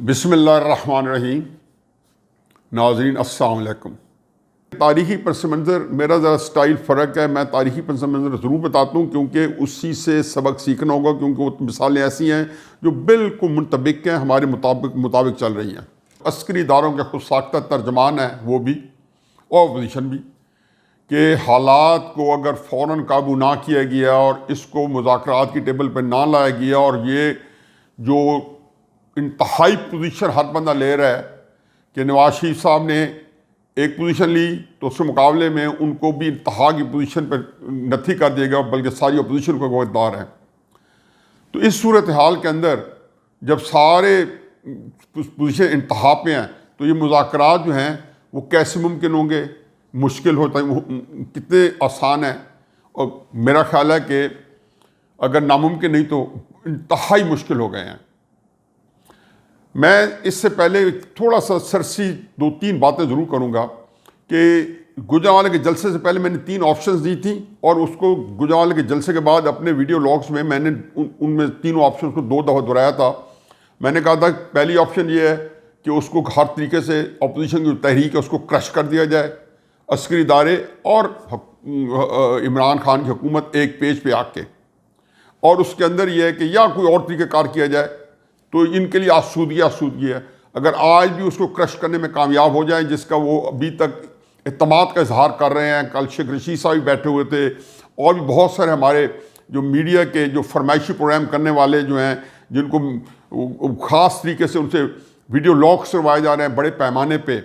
بسم اللہ الرحمن الرحیم۔ ناظرین السلام علیکم۔ تاریخی پس منظر میرا ذرا سٹائل فرق ہے، میں تاریخی پس منظر ضرور بتاتا ہوں کیونکہ اسی سے سبق سیکھنا ہوگا، کیونکہ وہ مثالیں ایسی ہیں جو بالکل منطبق ہیں، ہمارے مطابق چل رہی ہیں۔ عسکری اداروں کے خود ساختہ ترجمان ہیں وہ بھی اور اپوزیشن بھی، کہ حالات کو اگر فوراً قابو نہ کیا گیا اور اس کو مذاکرات کی ٹیبل پہ نہ لایا گیا، اور یہ جو انتہائی پوزیشن ہر بندہ لے رہا ہے کہ نواز شریف صاحب نے ایک پوزیشن لی تو اس کے مقابلے میں ان کو بھی انتہا کی پوزیشن پر نتھی کر دیا گیا، بلکہ ساری اپوزیشن کو گوادار ہیں۔ تو اس صورتحال کے اندر جب سارے پوزیشن انتہا پہ ہیں تو یہ مذاکرات جو ہیں وہ کیسے ممکن ہوں گے؟ مشکل ہوتا ہے، کتنے آسان ہیں، اور میرا خیال ہے کہ اگر ناممکن نہیں تو انتہائی مشکل ہو گئے ہیں۔ میں اس سے پہلے تھوڑا سا سرسی 2-3 باتیں ضرور کروں گا کہ گجرانوالے کے جلسے سے پہلے میں نے 3 آپشنز دی تھیں، اور اس کو گجرانوالے کے جلسے کے بعد اپنے ویڈیو لاگس میں نے ان میں تینوں آپشنز کو 2 دفعہ دہرایا تھا۔ میں نے کہا تھا پہلی آپشن یہ ہے کہ اس کو ہر طریقے سے اپوزیشن کی جو تحریک ہے اس کو کرش کر دیا جائے، عسکری ادارے اور عمران خان کی حکومت ایک پیج پہ آ کے، اور اس کے اندر یہ ہے کہ یا کوئی اور طریقہ کار کیا جائے تو ان کے لیے آسودگی ہے۔ اگر آج بھی اس کو کرش کرنے میں کامیاب ہو جائیں، جس کا وہ ابھی تک اعتماد کا اظہار کر رہے ہیں، کل شیخ رشید صاحب بھی بیٹھے ہوئے تھے، اور بھی بہت سارے ہمارے جو میڈیا کے جو فرمائشی پروگرام کرنے والے جو ہیں، جن کو خاص طریقے سے ان سے ویڈیو لاگس کروائے جا رہے ہیں بڑے پیمانے پہ،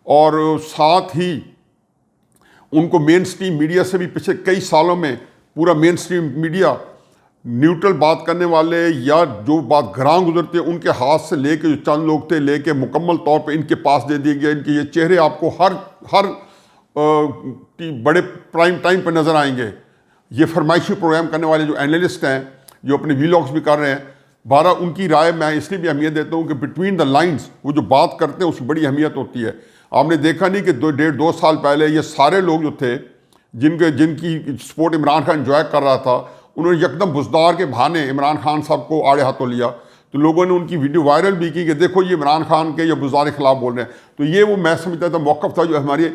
اور ساتھ ہی ان کو مین سٹریم میڈیا سے بھی پچھلے کئی سالوں میں پورا مین سٹریم میڈیا نیوٹرل بات کرنے والے یا جو بات گراں گزرتے ان کے ہاتھ سے لے کے جو چند لوگ تھے لے کے مکمل طور پہ ان کے پاس دے دیا گیا۔ ان کے یہ چہرے آپ کو ہر بڑے پرائم ٹائم پہ نظر آئیں گے۔ یہ فرمائشی پروگرام کرنے والے جو اینالسٹ ہیں، جو اپنے ویلاگس بھی کر رہے ہیں، بہرحال ان کی رائے میں اس لیے بھی اہمیت دیتا ہوں کہ بٹوین دا لائنز وہ جو بات کرتے ہیں اس کی بڑی اہمیت ہوتی ہے۔ آپ نے دیکھا نہیں کہ 1.5-2 سال پہلے یہ سارے لوگ جو تھے جن کی سپورٹ عمران خان انجوائے کر رہا تھا، انہوں نے یکدم بزدار کے بہانے عمران خان صاحب کو آڑے ہاتھوں لیا، تو لوگوں نے ان کی ویڈیو وائرل بھی کی کہ دیکھو یہ عمران خان کے یا بزدار کے خلاف بول رہے ہیں۔ تو یہ وہ میں سمجھتا تھا موقف تھا جو ہماری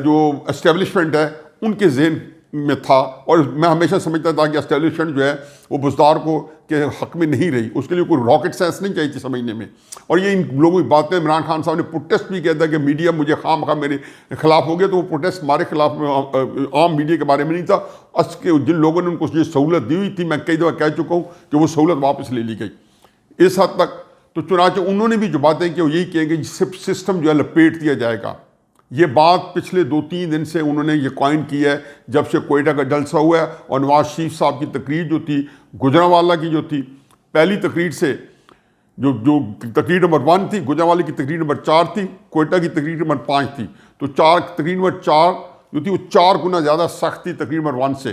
جو اسٹیبلشمنٹ ہے ان کے ذہن میں تھا، اور میں ہمیشہ سمجھتا تھا کہ اسٹیبلشمنٹ جو ہے وہ بزدار کو کے حق میں نہیں رہی، اس کے لیے کوئی راکٹ سائنس نہیں چاہیے تھی سمجھنے میں۔ اور یہ ان لوگوں کی باتیں عمران خان صاحب نے پروٹیسٹ بھی کیا تھا کہ میڈیا مجھے خواہ مخواہ میرے خلاف ہو گیا، تو وہ پروٹیسٹ ہمارے خلاف عام میڈیا کے بارے میں نہیں تھا، جن لوگوں نے ان کو یہ سہولت دی ہوئی تھی، میں کئی دفعہ کہہ چکا ہوں کہ وہ سہولت واپس لے لی گئی اس حد تک۔ تو چنانچہ انہوں نے بھی جو باتیں کی وہ یہی کہیں گے سسٹم جو ہے لپیٹ دیا جائے گا۔ یہ بات پچھلے 2-3 دن سے انہوں نے یہ قائم کی ہے جب سے کوئٹہ کا جلسہ ہوا ہے، اور نواز شریف صاحب کی تقریر جو تھی گجرانوالہ کی جو تھی پہلی تقریر سے جو تقریر نمبر 1 تھی، گجرانوالہ کی تقریر نمبر 4 تھی، کوئٹہ کی تقریر نمبر 5 تھی، تو تقریر نمبر 4 جو تھی وہ 4 گنا زیادہ سخت تھی تقریر نمبر 1 سے،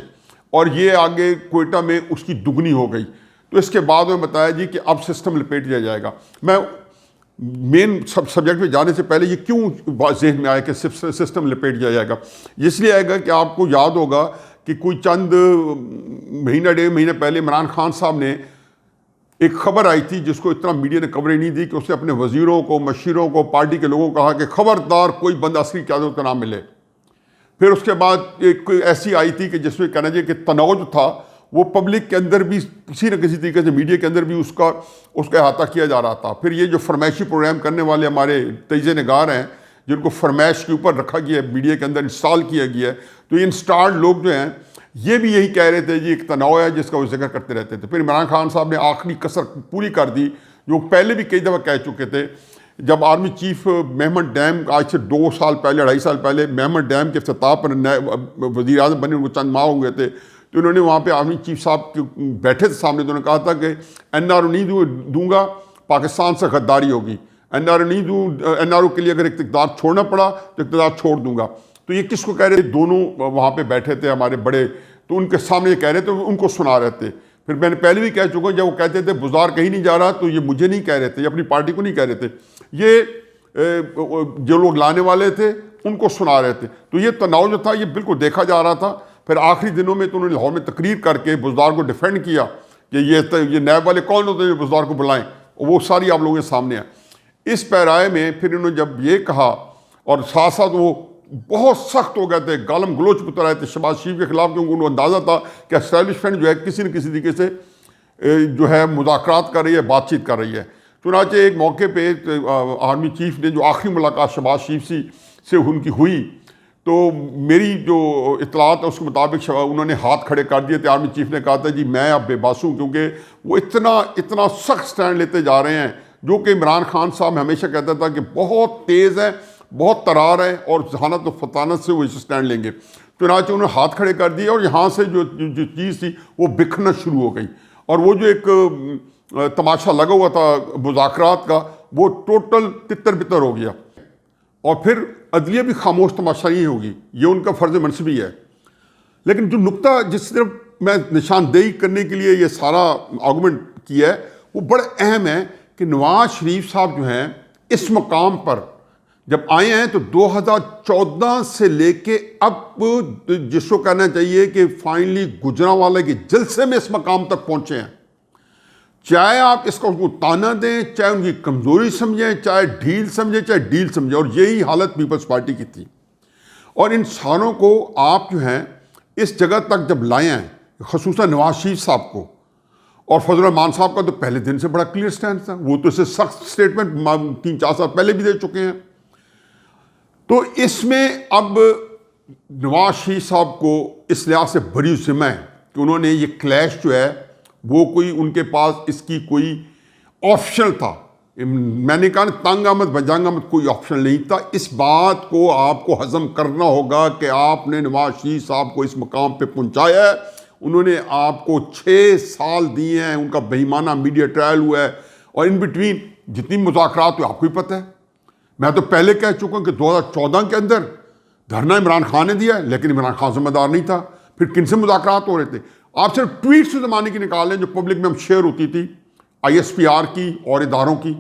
اور یہ آگے کوئٹہ میں اس کی دگنی ہو گئی۔ تو اس کے بعد میں بتایا جی کہ اب سسٹم لپیٹ دیا جائے گا۔ میں مین سبجیکٹ میں جانے سے پہلے یہ کیوں ذہن میں آیا کہ سسٹم لپیٹ دیا جائے گا؟ اس لیے آئے گا کہ آپ کو یاد ہوگا کہ کوئی چند مہینہ 1.5 مہینے پہلے عمران خان صاحب نے ایک خبر آئی تھی جس کو اتنا میڈیا نے کوریج نہیں دی، کہ اس نے اپنے وزیروں کو، مشیروں کو، پارٹی کے لوگوں کو کہا کہ خبردار کوئی بندہ عسکری قیادت کا نام ملے۔ پھر اس کے بعد ایک ایسی آئی تھی کہ جس میں کہنا چاہیے کہ تنوع جو تھا وہ پبلک کے اندر بھی کسی نہ کسی طریقے سے میڈیا کے اندر بھی اس کا احاطہ کیا جا رہا تھا۔ پھر یہ جو فرمائشی پروگرام کرنے والے ہمارے تجزیہ نگار ہیں جن کو فرمائش کے اوپر رکھا گیا ہے، میڈیا کے اندر انسٹال کیا گیا ہے، تو یہ انسٹالڈ لوگ جو ہیں یہ بھی یہی کہہ رہے تھے جی ایک تنوع ہے جس کا وہ ذکر کرتے رہتے تھے۔ پھر عمران خان صاحب نے آخری کسر پوری کر دی جو پہلے بھی کئی دفعہ کہہ چکے تھے، جب آرمی چیف محمد ڈیم آج سے 2 سال پہلے 2.5 سال پہلے محمد ڈیم کے افتتاح پر وزیر اعظم بنے، ان کو چند ماہ ہو گئے تھے، تو انہوں نے وہاں پہ آرمی چیف صاحب بیٹھے تھے سامنے، تو انہوں نے کہا تھا کہ NRO نہیں دوں گا، پاکستان سے غداری ہوگی، NRO نہیں دوں، NRO کے لیے اگر اقتدار چھوڑنا پڑا تو اقتدار چھوڑ دوں گا۔ تو یہ کس کو کہہ رہے تھے؟ دونوں وہاں پہ بیٹھے تھے ہمارے بڑے، تو ان کے سامنے یہ کہہ رہے تھے، ان کو سنا رہے تھے۔ پھر میں نے پہلے بھی کہہ چکا ہوں جب وہ کہتے تھے بزدار کہیں نہیں جا رہا، تو یہ مجھے نہیں کہہ رہے تھے، یہ اپنی پارٹی کو نہیں کہہ رہے تھے، یہ جو لوگ لانے والے تھے ان کو سنا رہے تھے۔ تو یہ تناؤ جو تھا یہ بالکل دیکھا جا رہا تھا۔ پھر آخری دنوں میں تو انہوں نے لاہور میں تقریر کر کے بزدار کو ڈیفینڈ کیا کہ یہ نیب والے کون ہوتے ہیں جو بزدار کو بلائیں، وہ ساری آپ لوگوں کے سامنے ہے. اس پیرائے میں پھر انہوں نے جب یہ کہا اور ساتھ ساتھ وہ بہت سخت ہو گئے تھے, گالم گلوچ پتر آئے تھے شہباز شریف کے خلاف, کیونکہ انہوں کو اندازہ تھا کہ اسٹیبلشمنٹ جو ہے کسی نہ کسی طریقے سے جو ہے مذاکرات کر رہی ہے, بات چیت کر رہی ہے. چنانچہ ایک موقع پہ آرمی چیف نے جو آخری ملاقات شہباز شریف سے ان کی ہوئی, تو میری جو اطلاعات ہے اس کے مطابق انہوں نے ہاتھ کھڑے کر دیے تھے. آرمی چیف نے کہا تھا جی میں اب بے بس ہوں, کیونکہ وہ اتنا سخت سٹینڈ لیتے جا رہے ہیں, جو کہ عمران خان صاحب ہمیشہ کہتا تھا کہ بہت تیز ہے, بہت ترار ہے, اور ذہانت و فطانت سے وہ اس سٹینڈ لیں گے. چنانچہ انہوں نے ہاتھ کھڑے کر دیے, اور یہاں سے جو چیز تھی وہ بکھرنا شروع ہو گئی, اور وہ جو ایک تماشا لگا ہوا تھا مذاکرات کا وہ ٹوٹل تتر بتر ہو گیا. اور پھر عدلیہ بھی خاموش تماشا نہیں ہوگی, یہ ان کا فرض منصبی ہے. لیکن جو نقطہ جس طرف میں نشاندہی کرنے کے لیے یہ سارا آرگومنٹ کیا ہے وہ بڑا اہم ہے کہ نواز شریف صاحب جو ہیں اس مقام پر جب آئے ہیں تو 2014 سے لے کے اب جس کو کہنا چاہیے کہ فائنلی گجرانوالہ کے جلسے میں اس مقام تک پہنچے ہیں. چاہے آپ اس کو تانا دیں, چاہے ان کی کمزوری سمجھیں, چاہے ڈھیل سمجھیں, چاہے ڈیل سمجھیں, اور یہی حالت پیپلز پارٹی کی تھی. اور ان ساروں کو آپ جو ہیں اس جگہ تک جب لائے ہیں, خصوصاً نواز شریف صاحب کو, اور فضل الرحمان صاحب کا تو پہلے دن سے بڑا کلیئر سٹینڈ تھا, وہ تو اسے سخت سٹیٹمنٹ 3-4 سال پہلے بھی دے چکے ہیں. تو اس میں اب نواز شریف صاحب کو اس لحاظ سے بڑی ذمہ ہے کہ انہوں نے یہ کلیش جو ہے وہ کوئی ان کے پاس اس کی کوئی آپشن تھا. میں نے کہا تنگ آمد بجنگ آمد کوئی آپشن نہیں تھا. اس بات کو آپ کو ہضم کرنا ہوگا کہ آپ نے نواز شریف صاحب کو اس مقام پہ پہنچایا ہے. انہوں نے آپ کو 6 سال دیے ہیں, ان کا بے ایمانہ میڈیا ٹرائل ہوا ہے, اور ان بٹوین جتنی مذاکرات ہوئے آپ کو ہی پتہ ہے. میں تو پہلے کہہ چکا ہوں کہ 2014 کے اندر دھرنا عمران خان نے دیا, لیکن عمران خان ذمہ دار نہیں تھا. پھر کن سے مذاکرات ہو رہے تھے؟ آپ صرف ٹویٹ سے زمانے کی نکال لیں جو پبلک میں ہم شیئر ہوتی تھی, ISPR کی اور اداروں کی,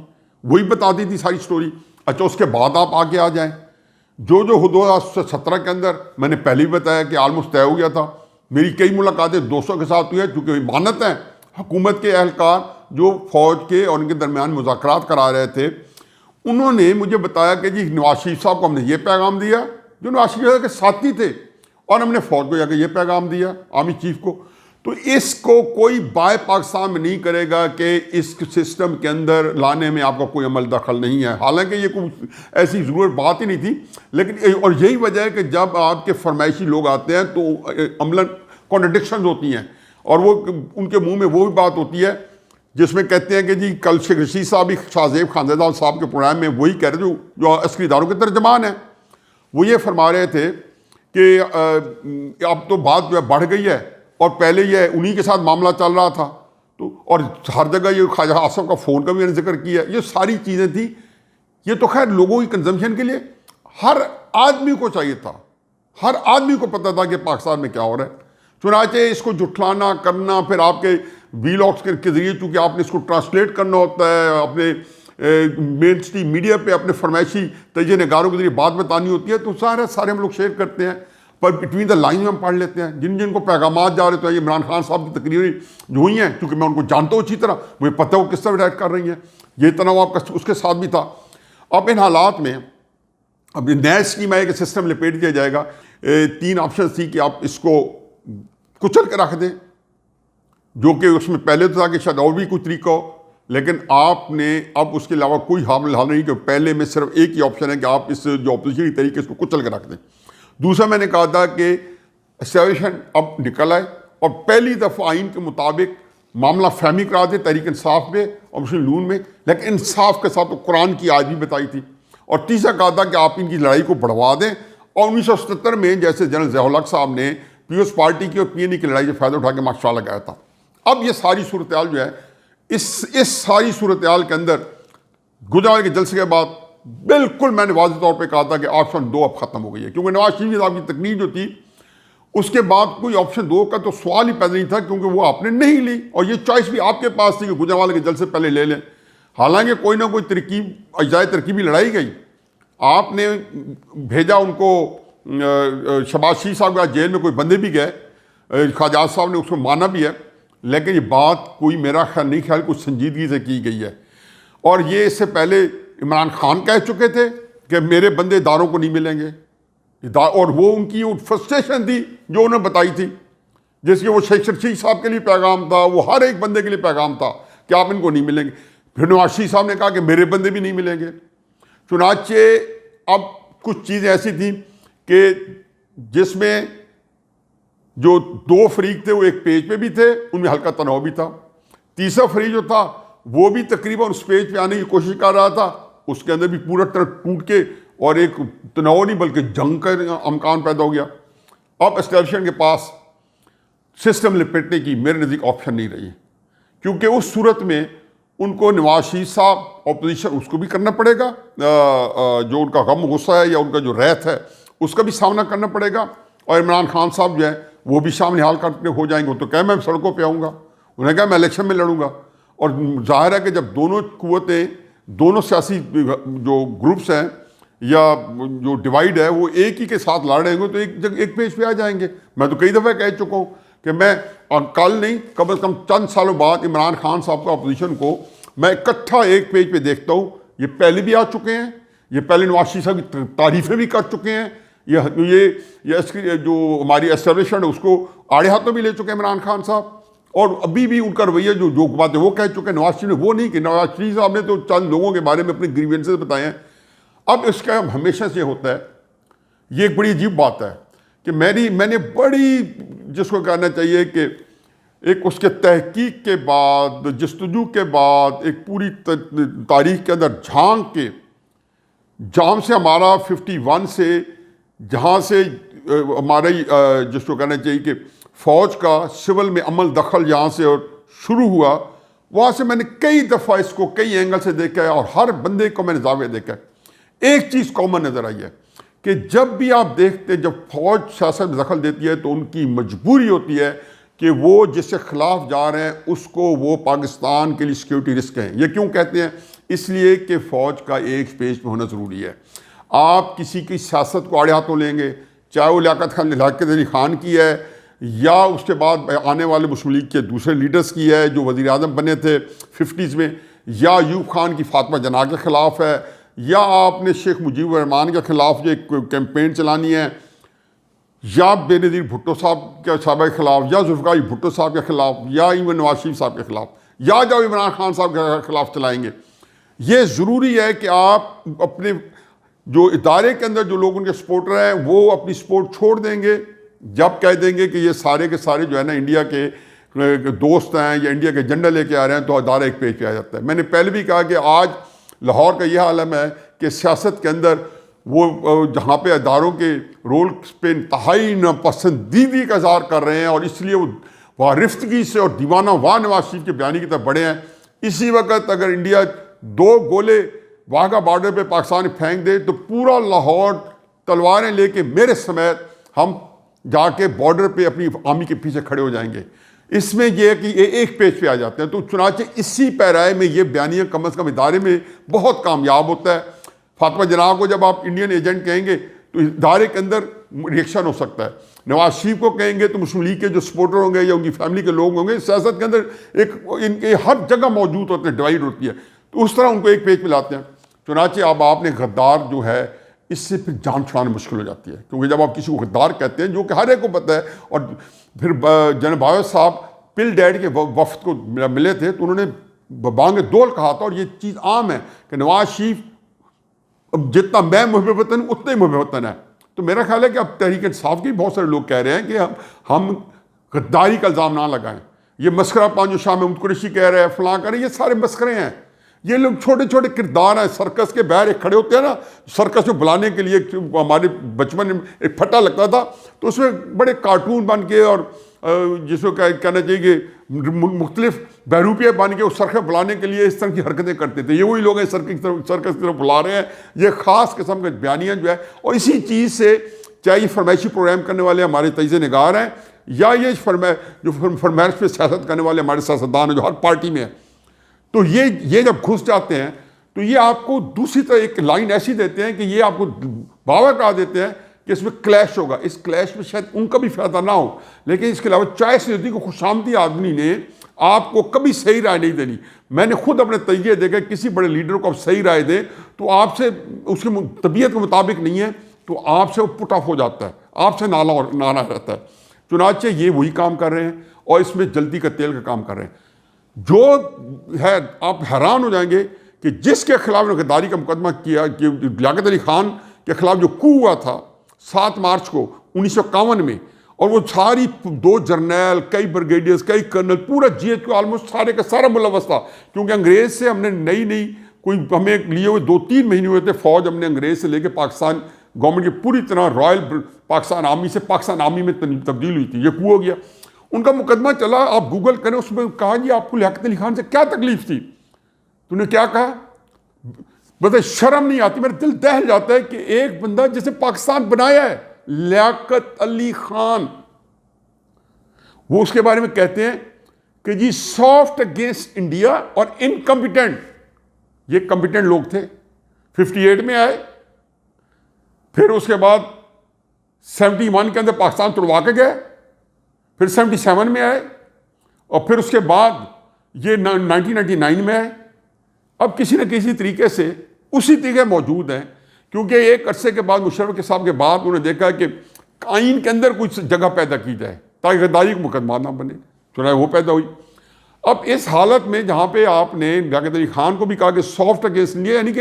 وہی بتاتی تھی ساری سٹوری. اچھا اس کے بعد آپ آگے آ جائیں, جو 2017 کے اندر میں نے پہلے ہی بتایا کہ آلموسٹ طے ہو گیا تھا. میری کئی ملاقاتیں 200 کے ساتھ ہوئی ہیں, چونکہ امانت ہیں حکومت کے اہلکار جو فوج کے اور ان کے درمیان مذاکرات کرا رہے تھے. انہوں نے مجھے بتایا کہ جی نواز شریف صاحب کو ہم نے یہ پیغام دیا, جو نواز شریف صاحب کے ساتھی تھے, اور ہم نے فوج کو جا کے یہ پیغام دیا, آرمی چیف کو. تو اس کو کوئی بائے پاکستان میں نہیں کرے گا کہ اس سسٹم کے اندر لانے میں آپ کا کوئی عمل دخل نہیں ہے, حالانکہ یہ کوئی ایسی ضرورت بات ہی نہیں تھی. لیکن اور یہی وجہ ہے کہ جب آپ کے فرمائشی لوگ آتے ہیں تو عملاً کانٹرڈکشنز ہوتی ہیں, اور وہ ان کے منہ میں وہ بھی بات ہوتی ہے جس میں کہتے ہیں کہ جی کل شیخ رشید صاحب بھی شاہ زیب خانزادہ صاحب کے پروگرام میں وہی کہہ رہے جو عسکری اداروں کے ترجمان ہیں, وہ یہ فرما رہے تھے کہ اب تو بات جو ہے بڑھ گئی ہے, اور پہلے یہ انہی کے ساتھ معاملہ چل رہا تھا. تو اور ہر جگہ یہ خواجہ آصف کا فون کا بھی میں نے ذکر کیا. یہ ساری چیزیں تھیں. یہ تو خیر لوگوں کی کنزمپشن کے لیے ہر آدمی کو چاہیے تھا, ہر آدمی کو پتہ تھا کہ پاکستان میں کیا ہو رہا ہے. چنانچہ اس کو جھٹلانا کرنا, پھر آپ کے ویلاگس کے ذریعے چونکہ آپ نے اس کو ٹرانسلیٹ کرنا ہوتا ہے, اپنے مین اسٹریم میڈیا پہ اپنے فرمائشی تجزیہ نگاروں کے ذریعے بات بتانی ہوتی ہے, تو سارے ہم لوگ شیئر کرتے ہیں, پر بٹوین دا لائن میں ہم پڑھ لیتے ہیں. جن کو پیغامات جا رہے تھے, یہ عمران خان صاحب کی تقریریں جو ہوئی ہیں, کیونکہ میں ان کو جانتا ہوں اچھی طرح, مجھے پتہ ہے وہ کس طرح ریئیکٹ کر رہی ہیں, یہ تناؤ آپ کا اس کے ساتھ بھی تھا. اب ان حالات میں اب نیا اسکیم آئے کہ سسٹم لپیٹ دیا جائے گا. 3 آپشن تھی کہ آپ اس کو کچل کے رکھ دیں, جو کہ اس میں پہلے تو تھا کہ شاید اور بھی کوئی طریقہ ہو, لیکن آپ نے اب اس کے علاوہ کوئی حامل حال نہیں کہ پہلے میں صرف ایک ہی آپشن ہے کہ آپ اس جو اپوزیشن طریقے اس کو کچل کے رکھ دیں. دوسرا میں نے کہا تھا کہ اسٹیبلشمنٹ اب نکل آئے اور پہلی دفعہ آئین کے مطابق معاملہ فہمی کرا دے تحریک انصاف میں اور مسلم نون میں, لیکن انصاف کے ساتھ قرآن کی آیت بھی بتائی تھی. اور تیسرا کہا تھا کہ آپ ان کی لڑائی کو بڑھوا دیں, اور 1977 میں جیسے جنرل ضیاء الحق صاحب نے پیپلز پارٹی کی اور PNA کی لڑائی سے فائدہ اٹھا کے ماشاءاللہ لگایا تھا. اب یہ ساری صورتحال جو ہے, اس ساری صورتحال کے اندر گجرانوالہ کے جلسے کے بعد بالکل میں نے واضح طور پہ کہا تھا کہ آپشن 2 اب ختم ہو گئی ہے, کیونکہ نواز شریف صاحب کی تقریر جو تھی اس کے بعد کوئی آپشن 2 کا تو سوال ہی پیدا نہیں تھا, کیونکہ وہ آپ نے نہیں لی, اور یہ چوائس بھی آپ کے پاس تھی کہ گجرانوالہ کے جلسے پہلے لے لیں. حالانکہ کوئی نہ کوئی ترکیب اجزائے ترکیبی لڑائی گئی. آپ نے بھیجا ان کو, شہباز شریف صاحب کا جیل میں کوئی بندے بھی گئے, خواجہ صاحب نے اس کو مانا بھی ہے, لیکن یہ بات کوئی میرا خیال نہیں کچھ سنجیدگی سے کی گئی ہے. اور یہ اس سے پہلے عمران خان کہہ چکے تھے کہ میرے بندے اداروں کو نہیں ملیں گے، اور وہ ان کی فرسٹریشن تھی جو انہوں نے بتائی تھی، جس کے وہ شیخ رشید صاحب کے لیے پیغام تھا، وہ ہر ایک بندے کے لیے پیغام تھا کہ آپ ان کو نہیں ملیں گے۔ پھر نواز شریف صاحب نے کہا کہ میرے بندے بھی نہیں ملیں گے۔ چنانچہ اب کچھ چیزیں ایسی تھیں کہ جس میں جو دو فریق تھے وہ ایک پیج پہ بھی تھے، ان میں ہلکا تناؤ بھی تھا، تیسرا فریق جو تھا وہ بھی تقریباً اس پیج پہ آنے کی کوشش کر رہا تھا، اس کے اندر بھی پورا طرح ٹوٹ کے اور ایک تناؤ نہیں بلکہ جنگ کا امکان پیدا ہو گیا۔ اب اسٹیبلشمنٹ کے پاس سسٹم لپٹنے کی میرے نزدیک آپشن نہیں رہی، کیونکہ اس صورت میں ان کو نواز شریف صاحب اپوزیشن اس کو بھی کرنا پڑے گا، جو ان کا غم غصہ ہے یا ان کا جو ریت ہے اس کا بھی سامنا کرنا پڑے گا، اور عمران خان صاحب جو ہے وہ بھی شامل حال کرتے ہو جائیں گے۔ تو کہ میں سڑکوں پہ آؤں گا، انہیں کہا میں الیکشن میں لڑوں گا، اور ظاہر ہے کہ جب دونوں قوتیں، دونوں سیاسی جو گروپس ہیں یا جو ڈیوائیڈ ہے وہ ایک ہی کے ساتھ لڑ رہے ہوں گے تو ایک پیج پہ آ جائیں گے۔ میں تو کئی دفعہ کہہ چکا ہوں کہ میں کل نہیں کم از کم چند سالوں بعد عمران خان صاحب کا اپوزیشن کو میں اکٹھا ایک پیج پہ دیکھتا ہوں۔ یہ پہلے بھی آ چکے ہیں، یہ پہلے نواز شریف صاحب کی تعریفیں بھی کر چکے ہیں، یہ جو ہماری اسٹیبلشمنٹ ہے اس کو آڑے ہاتھوں بھی لے چکے ہیں عمران خان صاحب، اور ابھی بھی ان کا رویہ جو باتیں وہ کہہ چکے ہیں۔ نواز شریف نے وہ نہیں کہ نواز شریف صاحب نے تو چند لوگوں کے بارے میں اپنے گریوینسز بتائے ہیں۔ اب اس کا ہمیشہ سے ہوتا ہے، یہ ایک بڑی عجیب بات ہے کہ میں نے بڑی جس کو کہنا چاہیے کہ ایک اس کے تحقیق کے بعد، جستجو کے بعد، ایک پوری تاریخ کے اندر جھانک کے، جام سے ہمارا 51 سے جہاں سے ہمارا جس کو کہنا چاہیے کہ فوج کا سول میں عمل دخل جہاں سے اور شروع ہوا، وہاں سے میں نے کئی دفعہ اس کو کئی اینگل سے دیکھا ہے، اور ہر بندے کو میں نے زاویہ دیکھا ہے۔ ایک چیز کامن نظر آئی ہے کہ جب بھی آپ دیکھتے جب فوج سیاست میں دخل دیتی ہے تو ان کی مجبوری ہوتی ہے کہ وہ جس کے خلاف جا رہے ہیں اس کو وہ پاکستان کے لیے سیکیورٹی رسک ہیں۔ یہ کیوں کہتے ہیں؟ اس لیے کہ فوج کا ایک پیج پہ ہونا ضروری ہے۔ آپ کسی کی سیاست کو آڑے ہاتھوں لیں گے، چاہے وہ لیاقت علی خان کی ہے یا اس کے بعد آنے والے مسلم لیگ کے دوسرے لیڈرز کی ہے جو وزیر اعظم بنے تھے 50s میں، یا ایوب خان کی فاطمہ جناح کے خلاف ہے، یا آپ نے شیخ مجیب الرحمان کے خلاف جو ایک کیمپین چلانی ہے، یا بے نظیر بھٹو صاحب کے صاحب کے خلاف، یا ذوالفقار بھٹو صاحب کے خلاف، یا ایون نواز شریف صاحب کے خلاف، یا جب عمران خان صاحب کے خلاف چلائیں گے۔ یہ ضروری ہے کہ آپ اپنے جو ادارے کے اندر جو لوگ ان کے سپورٹر ہیں وہ اپنی سپورٹ چھوڑ دیں گے جب کہہ دیں گے کہ یہ سارے کے سارے جو ہے نا انڈیا کے دوست ہیں یا انڈیا کے ایجنڈا لے کے آ رہے ہیں، تو ادارہ ایک پیج پہ آ جاتا ہے۔ میں نے پہلے بھی کہا کہ آج لاہور کا یہ عالم ہے کہ سیاست کے اندر وہ جہاں پہ اداروں کے رول پہ انتہائی ناپسندیدگی کا اظہار کر رہے ہیں، اور اس لیے وہ وارفتگی سے اور دیوانہ وار نواز شریف کے بیانی کی طرف بڑھے ہیں۔ اسی وقت اگر انڈیا 2 گولے واہگہ بارڈر پہ پاکستان پھینک دے تو پورا لاہور تلواریں لے کے میرے سمیت ہم جا کے بارڈر پہ اپنی آرمی کے پیچھے کھڑے ہو جائیں گے۔ اس میں یہ ہے کہ یہ ایک پیج پہ آ جاتے ہیں، تو چنانچہ اسی پیرائے میں یہ بیانیہ کم از کم ادارے میں بہت کامیاب ہوتا ہے۔ فاطمہ جناح کو جب آپ انڈین ایجنٹ کہیں گے تو ادارے کے اندر ریئیکشن ہو سکتا ہے، نواز شریف کو کہیں گے تو مسلم لیگ کے جو سپورٹر ہوں گے یا ان کی فیملی کے لوگ ہوں گے، سیاست کے اندر ایک ان کے ہر جگہ موجود ہوتے ہیں، ڈیوائڈ ہوتی ہے، تو اس طرح ان کو ایک پیج پہ لاتے ہیں۔ چنانچہ اب آپ نے غدار جو ہے اس سے پھر جان چھڑانا مشکل ہو جاتی ہے، کیونکہ جب آپ کسی کو غدار کہتے ہیں جو کہ ہر ایک کو پتہ ہے، اور پھر جناب باجوہ صاحب پل ڈیڈ کے وفد کو ملے تھے تو انہوں نے بانگ دول کہا تھا، اور یہ چیز عام ہے کہ نواز شریف جتنا میں محب وطن اتنا ہی محب وطن ہے۔ تو میرا خیال ہے کہ اب تحریک انصاف کے بہت سارے لوگ کہہ رہے ہیں کہ ہم غداری کا الزام نہ لگائیں، یہ مسخرہ پان جو شاہ محمود قریشی کہہ رہے ہیں، فلاں کہہ رہے ہیں، یہ سارے مسخرے ہیں۔ یہ لوگ چھوٹے چھوٹے کردار ہیں، سرکس کے باہر ایک کھڑے ہوتے ہیں نا، سرکس میں بلانے کے لیے ہمارے بچپن میں ایک پھٹا لگتا تھا تو اس میں بڑے کارٹون بن کے اور جس کو کہنا چاہیے کہ مختلف بہروپیے بن کے اس سرکس بلانے کے لیے اس طرح کی حرکتیں کرتے تھے۔ یہ وہی لوگ ہیں سرکس کی طرف بلا رہے ہیں، یہ خاص قسم کے بیانیہ جو ہے، اور اسی چیز سے چاہے یہ فرمائشی پروگرام کرنے والے ہمارے تجزیہ نگار ہیں یا یہ جو فرمائش پہ سیاست کرنے والے ہمارے سیاستدان ہیں جو ہر پارٹی میں ہیں، تو یہ جب گھس جاتے ہیں تو یہ آپ کو دوسری طرح ایک لائن ایسی دیتے ہیں کہ یہ آپ کو باور کرا دیتے ہیں کہ اس میں کلیش ہوگا۔ اس کلیش میں شاید ان کا بھی فائدہ نہ ہو، لیکن اس کے علاوہ چائے سے کو خوش آمدی آدمی نے آپ کو کبھی صحیح رائے نہیں دینی. میں نے خود اپنے تجزیے دیکھا کسی بڑے لیڈر کو آپ صحیح رائے دیں تو آپ سے اس کی طبیعت کے مطابق نہیں ہے تو آپ سے وہ پٹ آف ہو جاتا ہے, آپ سے نالا رہتا ہے. چنانچہ یہ وہی کام کر رہے ہیں اور اس میں جلدی کا تیل کا کام کر رہے ہیں. جو ہے آپ حیران ہو جائیں گے کہ جس کے خلاف غداری کا مقدمہ کیا کہ لیاقت علی خان کے خلاف جو کو ہوا تھا 7 مارچ کو 1951 میں, اور وہ ساری 2 جرنیل, کئی بریگیڈیئرز, کئی کرنل, پورا جی ایچ کیو آلموسٹ سارے کا سارا ملوث تھا, کیونکہ انگریز سے ہم نے نئی کوئی ہمیں لیے ہوئے 2-3 مہینے ہوئے تھے فوج ہم نے انگریز سے لے کے پاکستان گورنمنٹ کی پوری طرح رائل پاکستان آرمی سے پاکستان آرمی میں تبدیل ہوئی تھی. یہ کو ہو گیا, ان کا مقدمہ چلا, آپ گوگل کریں, اس میں کہا جی آپ کو لیاقت علی خان سے کیا تکلیف تھی, تو نے کیا کہا, بس شرم نہیں آتی, میرا دل دہل جاتا ہے کہ ایک بندہ جسے پاکستان بنایا ہے لیاقت علی خان, وہ اس کے بارے میں کہتے ہیں کہ جی سافٹ اگینسٹ انڈیا اور انکمپیٹنٹ. یہ کمپیٹنٹ لوگ تھے, 58 میں آئے, پھر اس کے بعد 71 کے اندر پاکستان توڑوا کے گئے, پھر 77 میں آئے, اور پھر اس کے بعد یہ 1999 میں آئے. اب کسی نہ کسی طریقے سے اسی طریقے موجود ہیں, کیونکہ ایک عرصے کے بعد مشرف کے صاحب کے بعد انہوں نے دیکھا کہ آئین کے اندر کچھ جگہ پیدا کی جائے تاکہ غداری کو مقدمہ نہ بنے, چنانچہ وہ پیدا ہوئی. اب اس حالت میں جہاں پہ آپ نے لیاقت علی خان کو بھی کہا کہ سافٹ اگینسٹ انڈیا, یعنی کہ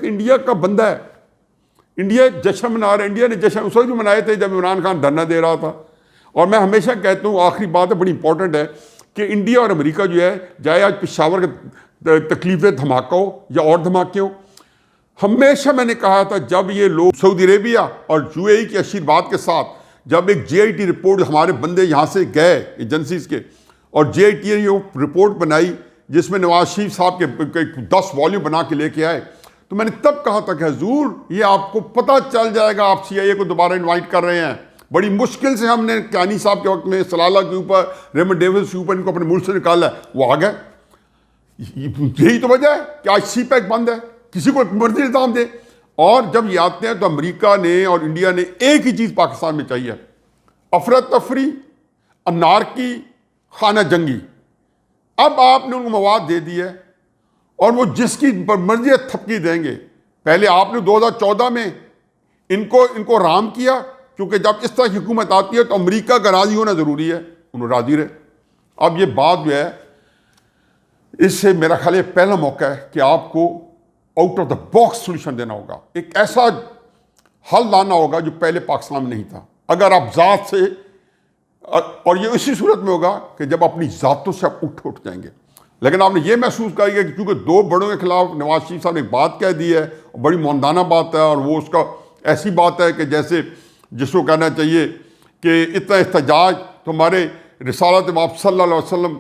انڈیا کا بندہ ہے, انڈیا جشن منا رہا ہے, انڈیا نے جشن اس وقت بھی منائے تھے جب عمران خان دھرنا دے رہا تھا. اور میں ہمیشہ کہتا ہوں, آخری بات ہے بڑی امپورٹنٹ ہے, کہ انڈیا اور امریکہ جو ہے, چاہے آج پشاور کے تکلیفیں دھماکہ ہو یا اور دھماکے ہوں, ہمیشہ میں نے کہا تھا جب یہ لوگ سعودی عربیہ اور یو اے ای کے آشیرواد کے ساتھ جب ایک جے آئی ٹی رپورٹ ہمارے بندے یہاں سے گئے ایجنسیز کے, اور جے آئی ٹی نے یہ رپورٹ بنائی جس میں نواز شریف صاحب کے 10 والیوم بنا کے لے کے آئے, تو میں نے تب کہا تھا کہ حضور یہ آپ کو پتہ چل جائے گا, آپ سی آئی اے کو دوبارہ انوائٹ کر رہے ہیں. بڑی مشکل سے ہم نے کیانی صاحب کے وقت میں سلالہ کے اوپر, ریمنڈ ڈیوس کے اوپر ان کو اپنے ملک سے نکالا ہے, وہ آ گئے. یہی تو وجہ ہے کہ آج سی پیک بند ہے, کسی کو مرضی الزام دے. اور جب یہ آتے ہیں تو امریکہ نے اور انڈیا نے ایک ہی چیز پاکستان میں چاہیے, افراتفری, انارکی, خانہ جنگی. اب آپ نے ان کو مواد دے دی ہے اور وہ جس کی مرضی تھپکی دیں گے. پہلے آپ نے 2014 میں ان کو رام کیا, کیونکہ جب اس طرح کی حکومت آتی ہے تو امریکہ کا راضی ہونا ضروری ہے, انہوں راضی رہے. اب یہ بات جو ہے اس سے میرا خیال یہ پہلا موقع ہے کہ آپ کو out of the box solution دینا ہوگا, ایک ایسا حل لانا ہوگا جو پہلے پاکستان میں نہیں تھا. اگر آپ ذات سے, اور یہ اسی صورت میں ہوگا کہ جب اپنی ذاتوں سے آپ اٹھ جائیں گے. لیکن آپ نے یہ محسوس کیا کہ کیونکہ 2 بڑوں کے خلاف نواز شریف صاحب نے ایک بات کہہ دی ہے, بڑی موندانہ بات ہے, اور وہ اس کا ایسی بات ہے کہ جیسے جس کو کہنا چاہیے کہ اتنا احتجاج تو ہمارے رسالت مآب صلی اللہ علیہ وسلم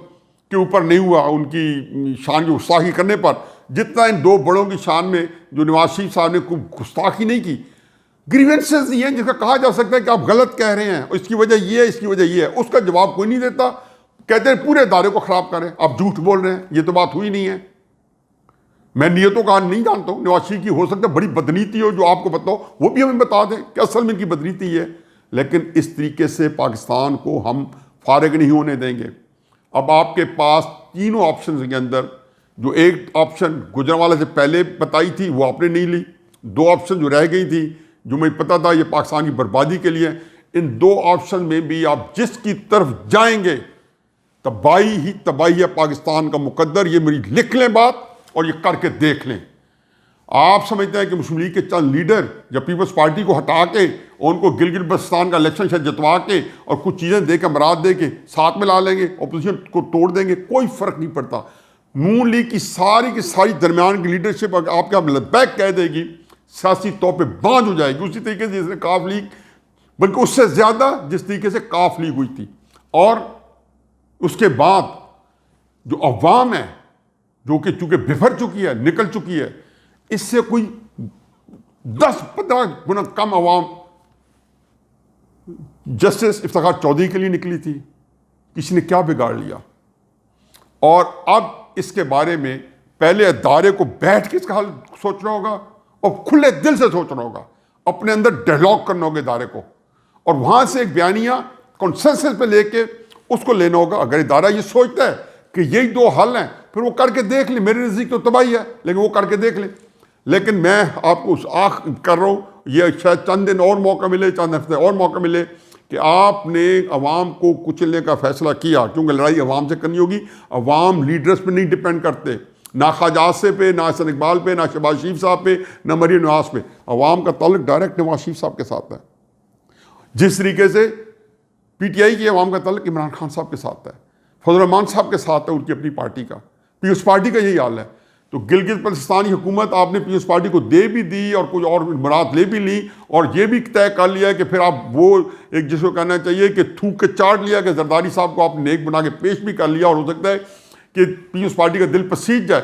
کے اوپر نہیں ہوا, ان کی شان کی گستاخی کرنے پر, جتنا ان 2 بڑوں کی شان میں جو نواز شریف صاحب نے کوئی گستاخی نہیں کی. گریونسز یہ ہیں جس کا کہا جا سکتا ہے کہ آپ غلط کہہ رہے ہیں, اس کی وجہ یہ ہے, اس کی وجہ یہ ہے. اس کا جواب کوئی نہیں دیتا, کہتے ہیں پورے ادارے کو خراب کریں, آپ جھوٹ بول رہے ہیں, یہ تو بات ہوئی نہیں ہے. میں نیتوں کا نہیں جانتا ہوں, نواز شریف کی ہو سکتا ہے بڑی بدنیتی ہو جو آپ کو بتاؤ, وہ بھی ہمیں بتا دیں کہ اصل میں ان کی بدنیتی ہے. لیکن اس طریقے سے پاکستان کو ہم فارغ نہیں ہونے دیں گے. اب آپ کے پاس تینوں آپشنز کے اندر جو ایک آپشن گجرانوالہ سے پہلے بتائی تھی وہ آپ نے نہیں لی, 2 آپشن جو رہ گئی تھی جو مجھے پتا تھا یہ پاکستان کی بربادی کے لیے, ان 2 آپشن میں بھی آپ جس کی طرف جائیں گے تباہی ہی تباہی ہے پاکستان کا مقدر. یہ میری لکھ لیں بات اور یہ کر کے دیکھ لیں. آپ سمجھتے ہیں کہ مسلم لیگ کے چند لیڈر یا پیپلز پارٹی کو ہٹا کے اور ان کو گلگت بلتستان کا الیکشن شاید جتوا کے اور کچھ چیزیں دے کے مراد دے کے ساتھ میں لا لیں گے, اپوزیشن کو توڑ دیں گے, کوئی فرق نہیں پڑتا. نون لیگ کی ساری درمیان کی لیڈرشپ آپ کا لبیک کہہ دے گی, سیاسی طور پہ باندھ ہو جائے گی, اسی طریقے سے جس نے کاف لیگ, بلکہ اس سے زیادہ جس طریقے سے کاف لیگ ہوئی تھی. اور اس کے بعد جو عوام ہے جو کہ چونکہ بفر چکی ہے, نکل چکی ہے, اس سے کوئی 10-15 گنا کم عوام جسٹس افتخار چودھری کے لیے نکلی تھی. کسی نے کیا بگاڑ لیا؟ اور اب اس کے بارے میں پہلے ادارے کو بیٹھ کے اس کا حل سوچنا ہوگا اور کھلے دل سے سوچنا ہوگا, اپنے اندر ڈائلاگ کرنا ہوگا ادارے کو, اور وہاں سے ایک بیانیہ کنسنسس پہ لے کے اس کو لینا ہوگا. اگر ادارہ یہ سوچتا ہے کہ یہی دو حل ہیں، پھر وہ کر کے دیکھ لیں. میرے نزدیک تو تباہی ہے، لیکن وہ کر کے دیکھ لیں. لیکن میں آپ کو کر رہا ہوں، یہ شاید چند دن اور موقع ملے، چند ہفتے اور موقع ملے کہ آپ نے عوام کو کچلنے کا فیصلہ کیا، کیونکہ لڑائی عوام سے کرنی ہوگی. عوام لیڈرز پہ نہیں ڈیپینڈ کرتے، نہ خواجہ آصف پہ، نہ حسن اقبال پہ، نہ شہباز شریف صاحب پہ، نہ مریم نواز پہ. عوام کا تعلق ڈائریکٹ نواز شریف صاحب کے ساتھ ہے. جس طریقے سے پی ٹی آئی کی عوام کا تعلق عمران خان صاحب کے ساتھ ہے، فضل الرحمان صاحب کے ساتھ ہے، ان کی اپنی پارٹی کا. پیپلز پارٹی کا یہی حال ہے. تو گلگت بلتستانی حکومت آپ نے پیپلز پارٹی کو دے بھی دی اور کچھ اور مراد لے بھی لی، اور یہ بھی طے کر لیا کہ پھر آپ وہ ایک جس کو کہنا چاہیے کہ تھوک کے چاٹ لیا کہ زرداری صاحب کو آپ نے نیک بنا کے پیش بھی کر لیا، اور ہو سکتا ہے کہ پیپلز پارٹی کا دل پسیج جائے.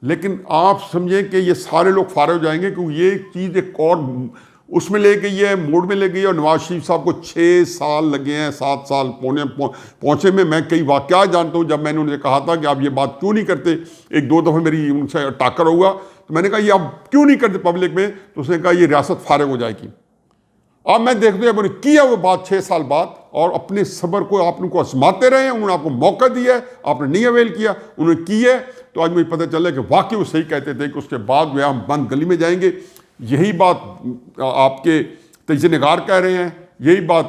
لیکن آپ سمجھیں کہ یہ سارے لوگ فارغ ہو جائیں گے، کیونکہ یہ چیز ایک اور اس میں لے گئی ہے، موڈ میں لے گئی ہے. اور نواز شریف صاحب کو 6 سال لگے ہیں، 7 سال پہنچے میں. میں کئی واقعات جانتا ہوں، جب میں نے انہیں کہا تھا کہ آپ یہ بات کیوں نہیں کرتے، 1-2 دفعہ میری ان سے ٹاکر ہوا، تو میں نے کہا یہ آپ کیوں نہیں کرتے پبلک میں، تو اس نے کہا یہ ریاست فارغ ہو جائے گی. اب میں دیکھتے ہیں انہوں نے کیا وہ بات 6 سال بعد، اور اپنے صبر کو آپ کو آزماتے رہے ہیں. انہوں نے آپ کو موقع دیا ہے، آپ نے نہیں اویل کیا، انہوں نے کی ہے. تو آج مجھے پتہ چلا کہ واقعی وہ صحیح کہتے تھے کہ اس کے بعد جو ہے ہم بند گلی میں جائیں گے. یہی بات آپ کے تجزیہ نگار کہہ رہے ہیں، یہی بات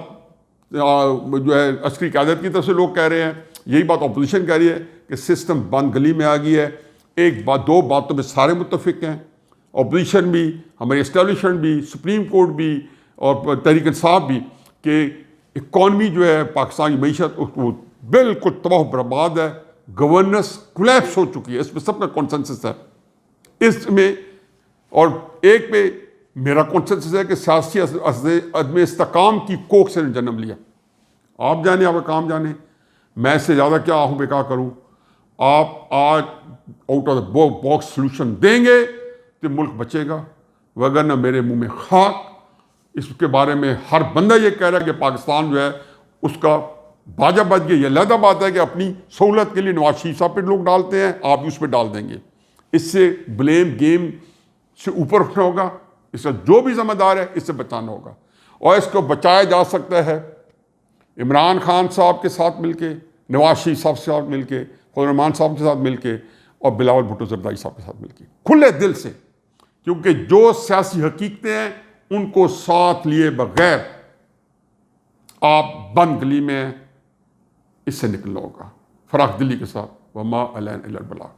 جو ہے عسکری قیادت کی طرف سے لوگ کہہ رہے ہیں، یہی بات اپوزیشن کہہ رہی ہے کہ سسٹم بند گلی میں آ گئی ہے. ایک بات، 2 باتوں میں سارے متفق ہیں، اپوزیشن بھی، ہماری اسٹیبلشمنٹ بھی، سپریم کورٹ بھی، اور تحریک انصاف بھی، کہ اکانومی جو ہے پاکستان کی معیشت وہ بالکل تباہ و برباد ہے. گورننس کولیپس ہو چکی ہے، اس میں سب کا کانسنسس ہے. اس میں اور ایک پہ میرا کانسنسس ہے کہ سیاسی عدم استحکام کی کوکھ سے جنم لیا. آپ جانے، آپ کا کام جانے، میں اس سے زیادہ کیا ہوں بے کہا کروں. آپ آج out of the box solution دیں گے تو ملک بچے گا، وگرنہ میرے منہ میں خاک. اس کے بارے میں ہر بندہ یہ کہہ رہا ہے کہ پاکستان جو ہے اس کا باجا بچ گیا. یہ علیحدہ بات ہے کہ اپنی سہولت کے لیے نواز شریف صاحب پہ لوگ ڈالتے ہیں، آپ بھی اس پہ ڈال دیں گے. اس سے بلیم گیم سے اوپر اٹھنا ہوگا. اس کا جو بھی ذمہ دار ہے اس سے بچانا ہوگا، اور اس کو بچایا جا سکتا ہے عمران خان صاحب کے ساتھ مل کے، نواز شریف صاحب کے ساتھ مل کے، فضل الرحمان صاحب کے ساتھ مل کے، اور بلاول بھٹو زرداری صاحب کے ساتھ مل کے، کھلے دل سے. کیونکہ جو سیاسی حقیقتیں ہیں ان کو ساتھ لیے بغیر آپ بند گلی میں اس سے نکلنا ہوگا، فراخ دلی کے ساتھ. وما علینا الا البلاغ.